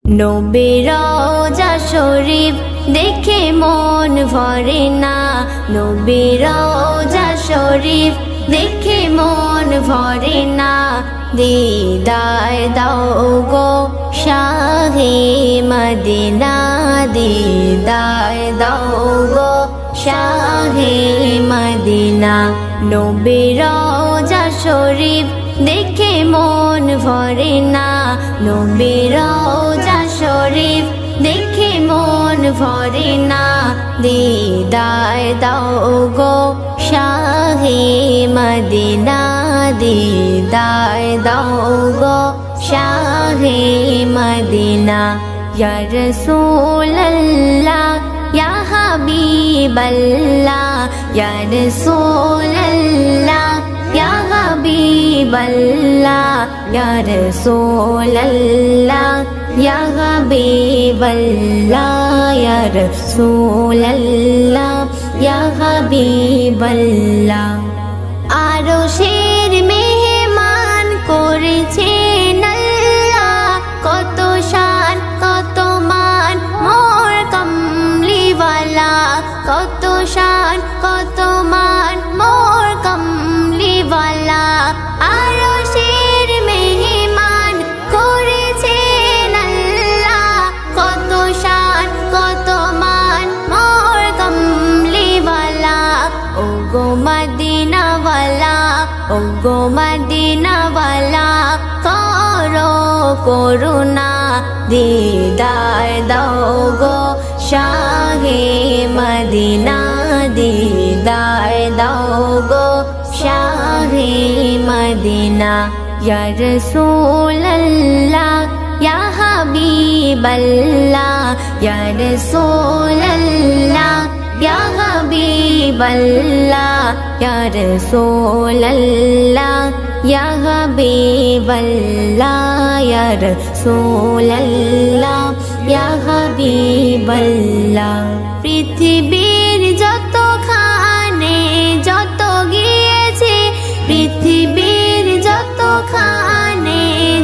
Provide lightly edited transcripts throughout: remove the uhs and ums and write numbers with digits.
নবীর রওজা শরীফ দেখে মন ভরে না, নবীর রওজা শরীফ দেখে মন ভরে না। দিদার দাও গো শাহে মদিনা, দিদার দাও গো শাহে মদিনা। নবীর রওজা শরীফ দেখে মন ভরে না, নবীর রওজা শরীফ দেখে মন ভরে না। দিদার দাও গো শাহে মদিনা, দিদার দাও গো শাহে মদিনা। ইয়া রাসূলুল্লাহ ইয়া হাবিবাল্লাহ, ইয়া রাসূলুল্লাহ ইয়া হাবিবাল্লাহ, ইয়া রাসূলুল্লাহ ইয়া হাবিবাল্লাহ, ইয়া রাসূলুল্লাহ ইয়া হাবিবাল্লাহ। আরশের মেহমান করেছেন আল্লাহ, কত শান কত মান মোর কমলিওয়ালা, কত শান কত মান মোর কমলিওয়ালা। আরশের মেহমান করেছেন আল্লাহ, কত শান কত মান মোর কমলিওয়ালা। ও গো মদিনাওয়ালা, ও গো মদিনাওয়ালা, করো করুণা, দিদার দাও গো শাহে মদিনা, দিদার দাও গো শাহে মদিনা। ইয়া রাসূলুল্লাহ ইয়া হাবিবাল্লাহ, ইয়া রাসূলুল্লাহ ইয়া হাবিবাল্লাহ, ইয়া রাসূলুল্লাহ ইয়া হাবিবাল্লাহ, ইয়া রাসূলুল্লাহ ইয়া হাবিবাল্লাহ। পৃথিবীর যতখানে যত গিয়েছে, পৃথিবীর যতখানে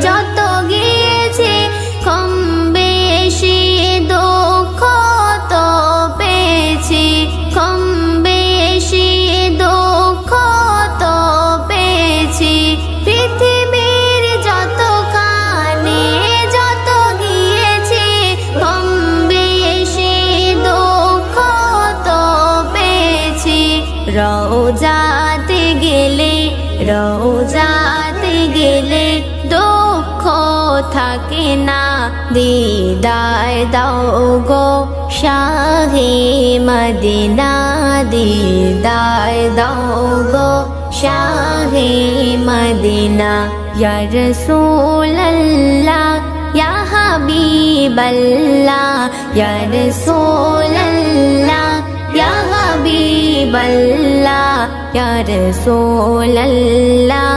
যত গিয়েছে, কম বেশি দুঃখ তো পেয়েছি, কম বেশি দুঃখ তো পেয়েছি। পৃথিবীর যতখানে যত গিয়েছে, কম বেশি দুঃখ তো পেয়েছি। রওজাতে গেলে, রওজাতে গেলে দুঃখ থাকে না, দিদার দাও গো শাহে মদিনা, দিদার দাও গো শাহে মদিনা। ইয়া রাসূলুল্লাহ ইয়া হাবিবাল্লাহ, ইয়া রাসূলুল্লাহ ইয়া হাবিবাল্লাহ, ইয়া রাসূলুল্লাহ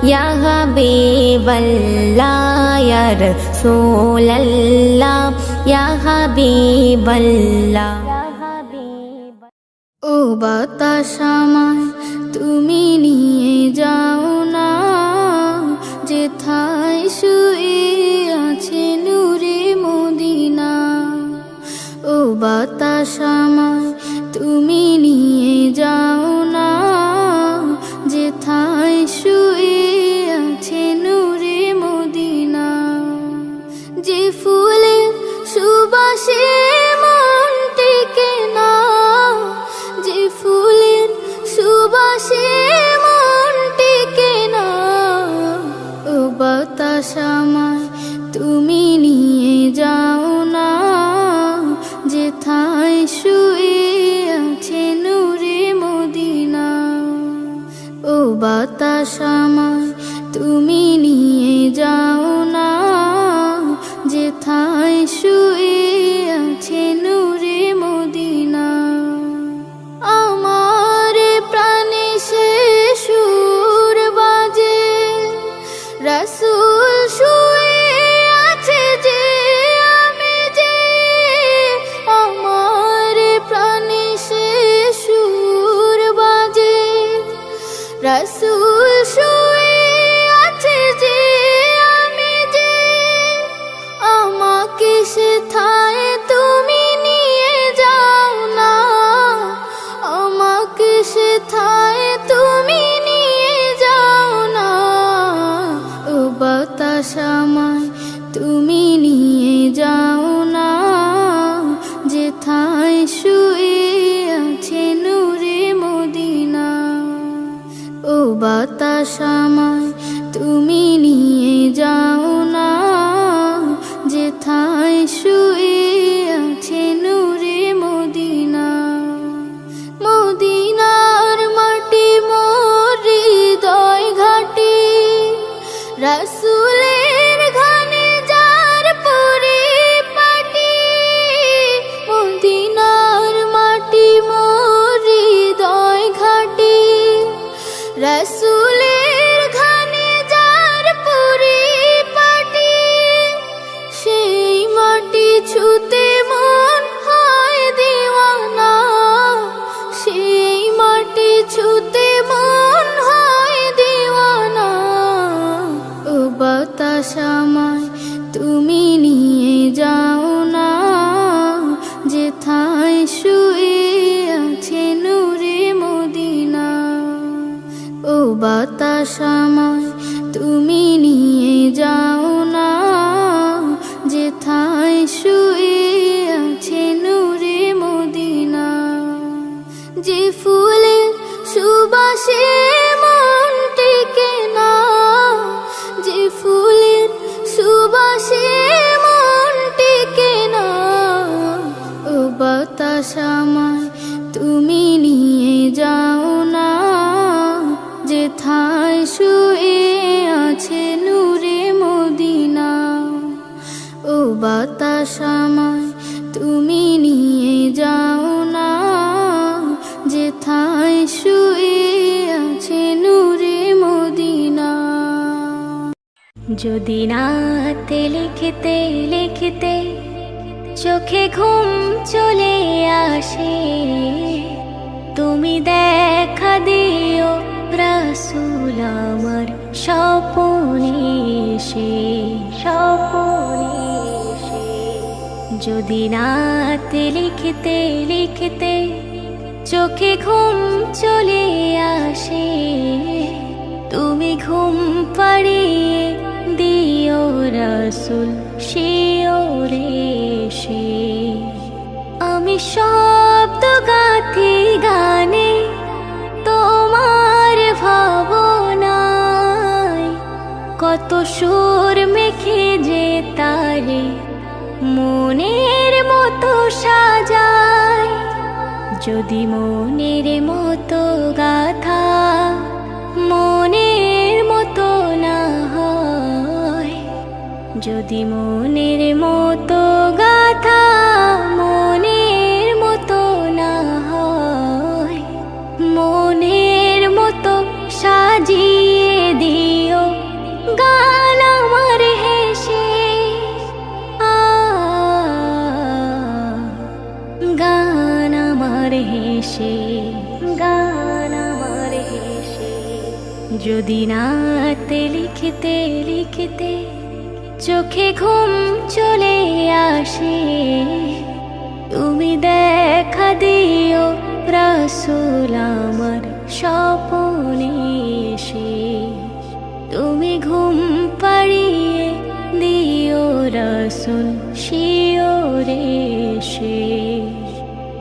ইয়া হাবিবাল্লাহ, ইয়া রাসূলুল্লাহ ইয়া হাবিবাল্লাহ। ও বাতাস আমায় তুমি নিয়ে যাও না, যেথায় শুয়ে আছে নূরে মদিনা। ও বাতাস আমায় তুমি নিয়ে যাও না, যেথায় শুয়ে আছে নূরে মদিনা। যে ফুলের সুবাসে মন টেকে না, যে ফুলের সুবাসে মন টেকে না। ও বাতাস আমায় তুমি নিয়ে যাও না, যেথায় শুয়ে আছে নূরে মদিনা। ও বাতাস আমায় তুমি নিয়ে যাও না, যেথায় শুয়ে আছে নূরে মদিনা। আমার প্রাণে সে সুর বাজে, রাসূল শুয়ে আছে যে আমি যে। আমার প্রাণে সে সুর বাজে, রাসূল শুয়ে আছে যে আমি যে। আমাকে সেথায় তুমি নিয়ে যাও না, আমাকে সেথায় তুমি নিয়ে যাও না। ও বাতাস আমায় তুমি নিয়ে যাও না, যেথায় শুয়ে আছে নূরে মদিনা। ও বাতাস আমায় তুমি নিয়ে যাও না, যেথায় শুয়ে আছে নূরে মদিনা। মদিনার মাটি মোর হৃদয় ঘাটি, রাসূলের ঘানে যার পরিপাটি। মদিনার মাটি মোর হৃদয় ঘাটি, রাসূলের ঘানে যার পরিপাটি। সেই মাটি ছুতে মন হয় দিওয়ানা, সেই মাটি ছুতে মন হয় দিওয়ানা। ও বাতাস আমায় তুমি নিয়ে যাও না, যেথায় শুয়ে আছে নূরে মদিনা। ও বাতাস আমায় তুমি নিয়ে যাও না, যেথায় শুয়ে আছে নূরে মদিনা। যে ফুলের সুবাসে মন টেকে না, যে ফুলের সুবাসে মন টেকে না। ও বাতাস আমায় তুমি নিয়ে যাও না, যেথায় শুয়ে আছে নূরে মদিনা। ও বাতাস আমায় তুমি নিয়ে যাও না, যেথায় শুয়ে আছে নূরে মদিনা। যদি নাতে লিখতে লিখতে চোখে ঘুম চলে আসে, তুমি দেখা দিও রাসূল আমার স্বপনে এসে, স্বপনে এসে। যদি নাতে লিখতে লিখতে চোখে ঘুম চলে আসে, তুমি ঘুম পাড়িয়ে দিও রাসূল শিওরে এসে। আমি শব্দ গাথি গানে তোমার ভাবনায়, কত সুর মেখে যে তারে মনের মতো সাজায়। যদি মনের মতো গাথা মনের মতো না হয়, যদি মনের মতো গাথা মনের মতো না হয়, মনের মতো সাজিয়ে দিও গান আমার হেসে। গান আমার হেসে, গান আমার হেসে। যদি নাতে লিখতে লিখতে চোখে ঘুম চলে আসে, তুমি দেখা দিও রাসূল আমার স্বপনে এসে। তুমি ঘুম পাড়িয়ে দিও রাসূল শিওরে এসে।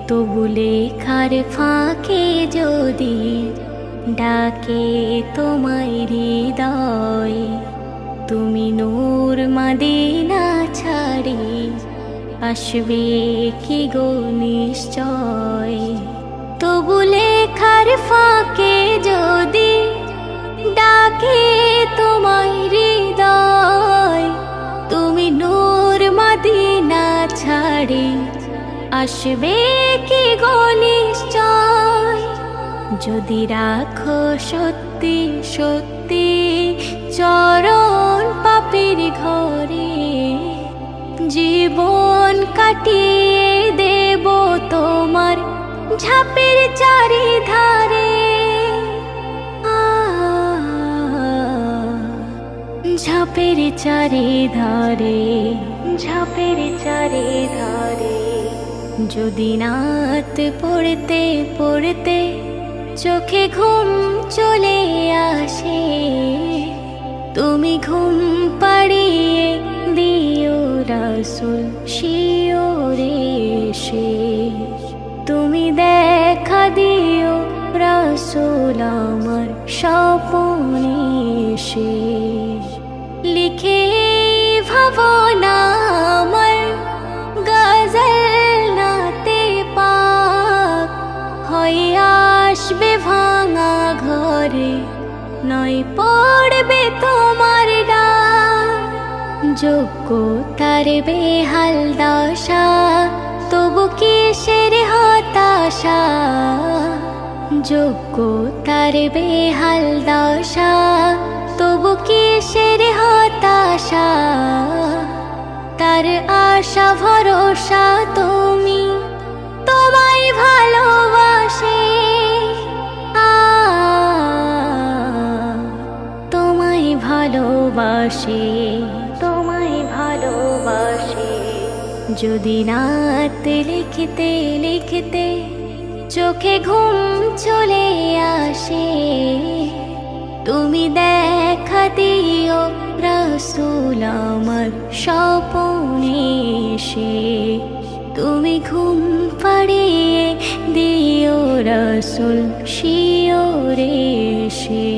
তবু লেখার ফাঁকে যদি ডাকে তোমায় হৃদয়, তুমি নূর মদিনা ছাড়ি আসবে কি গো নিশ্চয়। তবু লেখার ফাঁকে যদি ডাকে তোমায় হৃদয়, তুমি নূর মদিনা ছাড়ি আসবে কি গো নিশ্চয়। যদি রাখো সত্যি সত্যি চরণ পাপের ঘরে, জীবন কাটিয়ে দেব তোমার ঝাপের চারিধারে। ঝাপের চারিধারে ঝাঁপের চারিধারে। যদি রাত পড়তে পড়তে চোখে ঘুম চলে আসে, তুমি ঘুম পাড়িয়ে দিও রাসূল শিওরে এসে। তুমি দেখা দিও রাসূল আমার স্বপনে এসে। লিখে ভাবনা আমার গজল নাতে পাক, হয়ে আসবে ভাঙা ঘরে, নয় পড়বে তোমার ডাক। যোগ্য তার বেহাল দশা, তবু কিসের হতাশা। যোগ্য তার বেহাল দশা, তবু কিসের হতাশা। তার আশা ভরসা তুমি, তোমায় ভালোবাসে। তোমায় ভালোবাসে, তোমায় ভালোবাসে। যদি রাত লিখতে লিখতে চোখে ঘুম চলে আসে, তুমি দেখা দিও রাসূল আমার স্বপনে এসে। তুমি ঘুম পাড়িয়ে দিও রাসূল শিওরে এসে।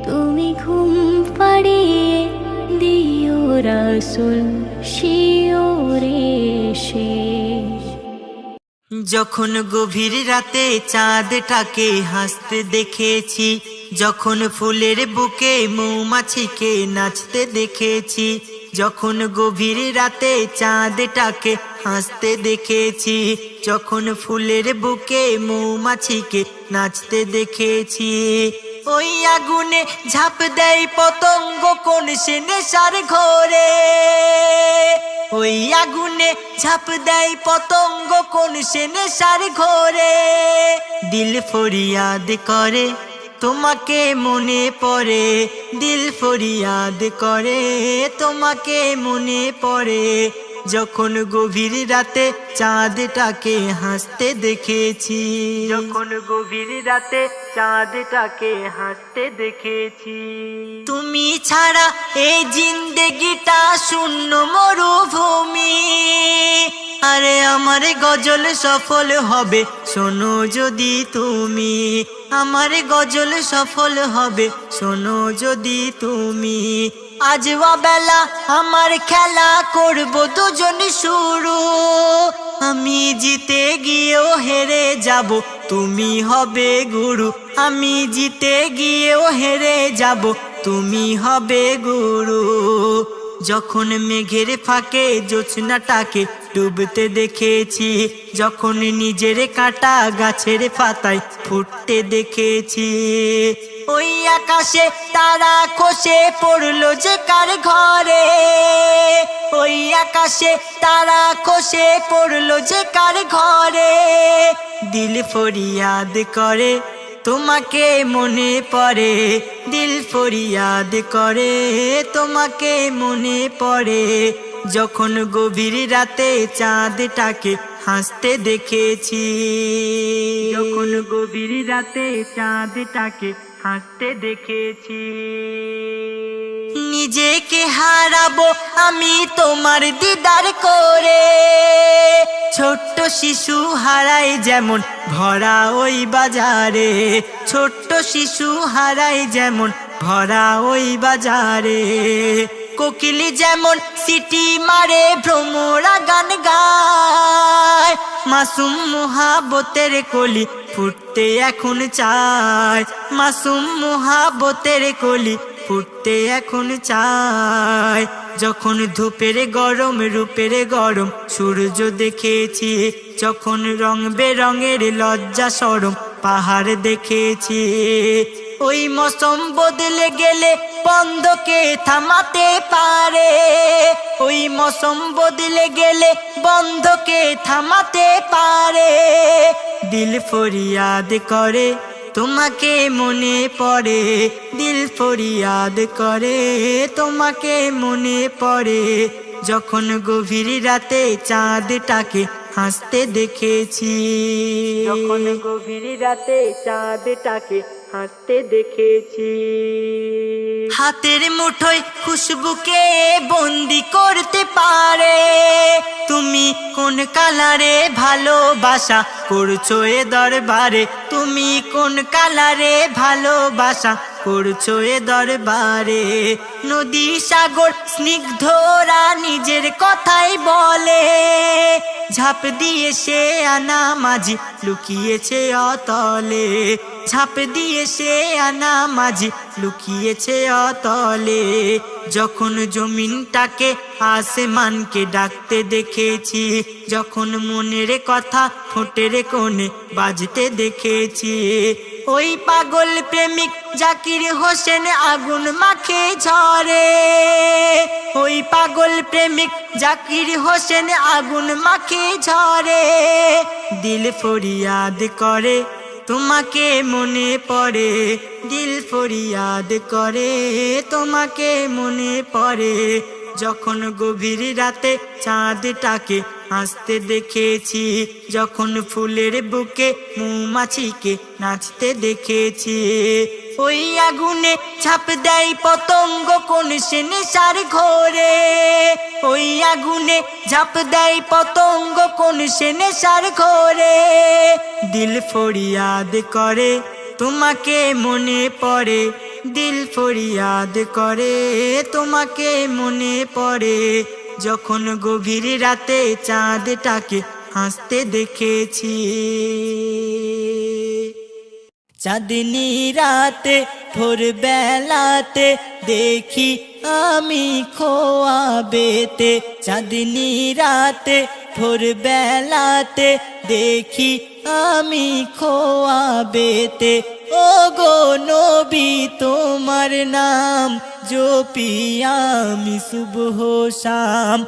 তুমি ঘুম পাড়িয়ে দিও রাসূল শিওরে এসে। যখন গভীর রাতে চাঁদটাকে হাসতে দেখেছি, যখন ফুলের বুকে মৌমাছিকে নাচতে দেখেছি। যখন গভীর রাতে চাঁদটাকে হাসতে দেখেছি, যখন ফুলের বুকে মৌমাছিকে নাচতে দেখেছি। ওই আগুনে ঝাঁপ দেয় পতঙ্গ কোন সে নেশার ঘরে। ওই আগুনে ঝাঁপ দেয় পতঙ্গ কোন সে নেশার ঘরে। দিল ফরিয়াদ করে তোমাকে মনে পড়ে, দিল ফরিয়াদ করে তোমাকে মনে পড়ে। যখন গভীর রাতে চাঁদটাকে হাসতে দেখেছি, যখন গভীর রাতে চাঁদটাকে হাসতে দেখেছি। তুমি ছাড়া এই জিন্দেগিটা শূন্য মরুভূমি। আরে আমার গজল সফল হবে শোনো যদি তুমি, আমার গজল সফল হবে শোনো যদি তুমি। আজ বেলা আমার খেলা করব দুজন শুরু, আমি জিতে গিয়েও হেরে যাব তুমি হবে গুরু। আমি জিতে গিয়েও হেরে যাব তুমি হবে গুরু। যখন মেঘের ফাঁকে জোছনাটাকে ডুবতে দেখেছি, যখন নিজের কাটা গাছের পাতায় ফুটতে দেখেছি। ওই আকাশে তারা খসে পড়লো যে কার ঘরে, ওই আকাশে তারা খসে পড়লো যে কার ঘরে। দিল ফরিয়াদ করে তোমাকে মনে পড়ে, দিল ফরিয়াদ করে তোমাকে মনে পড়ে। যখন গভীর রাতে চাঁদটাকে হাসতে দেখেছি, যখন গভীর রাতে চাঁদটাকে হাসতে দেখেছি। নিজেকে হারাবো আমি তোমার দিদার করে, ছোট্ট শিশু হারায় যেমন ভরা ওই বাজারে, ছোট্ট শিশু হারায় যেমন ভরা ওই বাজারে। কোকিল যেমন সিটি মারে ভ্রমরা গান গায়, মাসুম মোহাবতের কলি ফুটতে এখন চায়, মাসুম মোহাবতের কলি ফুটতে এখন চায়। যখন ধূপের গরম রূপের গরম সূর্য দেখেছি, যখন রং বেরঙের লজ্জা শরম পাহাড় দেখেছি। ওই মৌসুম বদলে গেলে বন্ধকে থামাতে পারে, ওই মৌসুম বদলে গেলে বন্ধকে থামাতে পারে। দিল ফরিয়াদ করে তোমাকে মনে পড়ে, দিল ফরিয়াদ করে তোমাকে মনে পড়ে। যখন গভীর রাতে চাঁদটাকে হাসতে দেখেছি, যখন গভীর রাতে চাঁদটাকে হাসতে দেখেছি। হাতের মুঠোয় খুশবুকে বন্দি করতে পারে, তুমি কোন কালারে ভালোবাসা করছো এ দরবারে, তুমি কোন কালারে ভালোবাসা করছো এ দরবারে। নদী সাগর স্নিগ্ধরা নিজের কথাই বলে, ঝাঁপ দিয়ে সে আনা মাঝি লুকিয়েছে অতলে, ঝাঁপ দিয়ে সে আনা মাঝি লুকিয়েছে অতলে। যখন জমিনটাকে আসমানকে ডাকতে দেখেছি, যখন মনের কথা ঠোঁটের কোণে বাজতে দেখেছি, ওই পাগল প্রেমিক জাকির হোসেন আগুন মাখে ঝরে, ওই পাগল প্রেমিক জাকির হোসেন আগুন মাখে ঝরে। দিল ফরিয়াদ করে তোমাকে মনে পড়ে, দিল ফরিয়াদ করে তোমাকে মনে পড়ে। যখন গভীর রাতে চাঁদটাকে হাসতে দেখেছি, যখন ফুলের বুকে মৌমাছিকে নাচতে দেখেছি, ওই আগুনে ঝাঁপ দেয় পতঙ্গ কোন সে নেশার ঘোরে, ওই আগুনে ঝাঁপ দেয় পতঙ্গ কোন সে নেশার ঘোরে। দিল ফরিয়াদ করে তোমাকে মনে পড়ে, দিল ফরিয়াদ করে তোমাকে মনে পড়ে। যখন গভীর রাতে চাঁদটাকে হাসতে দেখেছি। চাঁদনি রাতে ভোর বেলাতে দেখি আমি খোয়াবেতে, চাঁদনি রাতে ভোর বেলাতে দেখি আমি খোয়াবেতে। ও গো নবী তোমার নাম জপি আমি সুবহ শাম,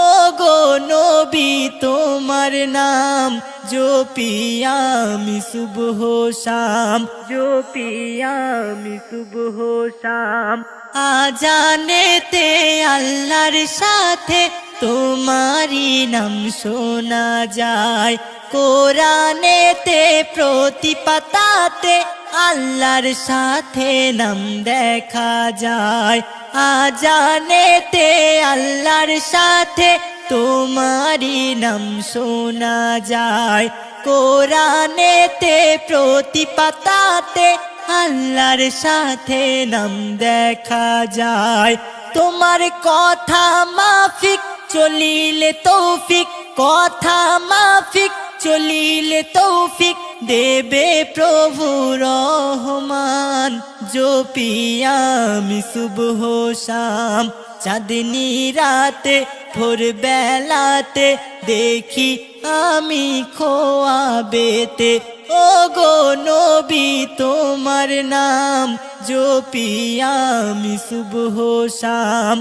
ও গো নবী তোমার নাম জপি আমি সুবহ শাম, জপি আমি সুবহ শাম। আজানেতে আল্লাহর সাথে তোমারি নাম শোনা যায়, কোরআনেতে প্রতি পাতাতে আল্লাহর সাথে নাম দেখা যায়। আজানেতে আল্লাহর সাথে তোমারি নাম শোনা যায়, কোরআনেতে প্রতি পাতাতে আল্লাহর সাথে নাম দেখা যায়। তোমার কথা মাফিক চলিলে তৌফিক, কথা মাফিক চলিলে তৌফিক দেবে প্রভু রহমান। জপি আমি সুবহ শাম, চাঁদনি রাতে ভোর বেলাতে দেখি আমি খোয়াবেতে। ও গো নবী তোমার নাম জপি আমি সুবহ শাম,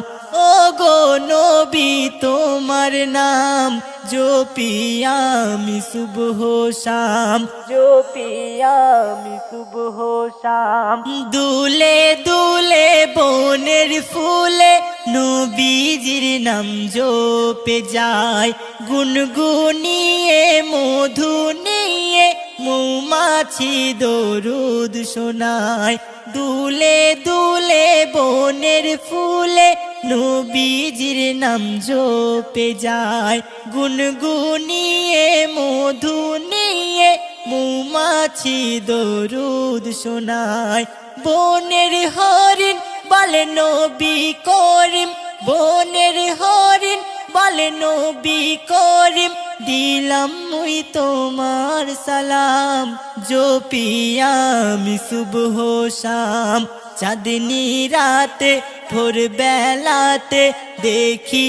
ও গো নবী তোমার নাম জপি আমি সুবহ শাম, জপি আমি সুবহ শাম। দুলে দুলে বনের ফুলে নবীজির নাম জপে যায়, গুনগুনিয়ে মধু নিয়ে মৌমাছি দরুদ শোনায়। দুলে দুলে বনের ফুলে নবীজির নাম জপে যায়, গুনগুনিয়ে মধু নিয়ে মৌমাছি দরুদ শোনায়। বনের হরিণ বলে নবী করিম, বনের হরিণ বলে নবী করিম, দিলাম মুই তোমার সালাম। জপি আমি সুবহ শাম, চাঁদনি রাতে ভোর বেলাতে দেখি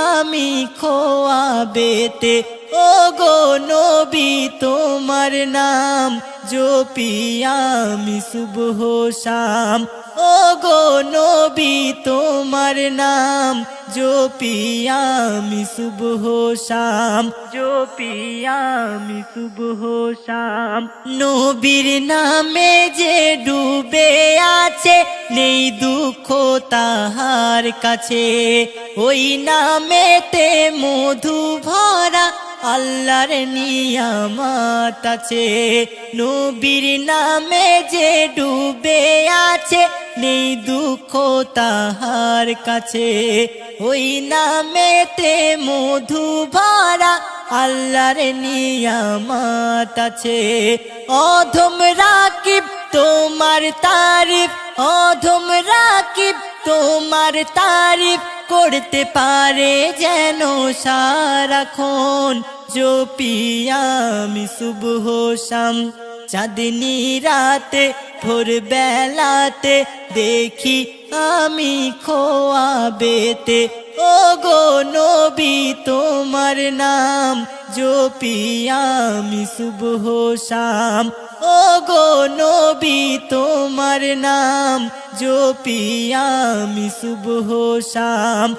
আমি খোয়াবেতে। ও গো নবী তোমার নাম জপি আমি সুবহ শাম, ও গো নবী তোমার নাম জপি আমি সুবহ শাম, জপি আমি সুবহ শাম। নবীর নামে যে ডুবে আছে আছে নেই দুঃখ তাহার কাছে ওই নামেতে মধু ভরা আল্লাহর নিয়ামত আছে নবীর নামে যে ডুবে আছে নেই দুঃখ তাহার কাছে ওই নামেতে মধু ভরা আল্লাহর নিয়ামত আছে অধম রাকিব তোমার তারিফ অধম রাকিব তোমার তারিফ করতে পারে যেন সারাক্ষণ জপি আমি সুবহ শাম চাঁদনি রাতে ভোর বেলাতে দেখি আমি খোয়াবেতে ও গো নবী তোমার নাম জপি আমি সুবহ শাম ও গো নবী তোমার নাম জপি আমি সুবহ শাম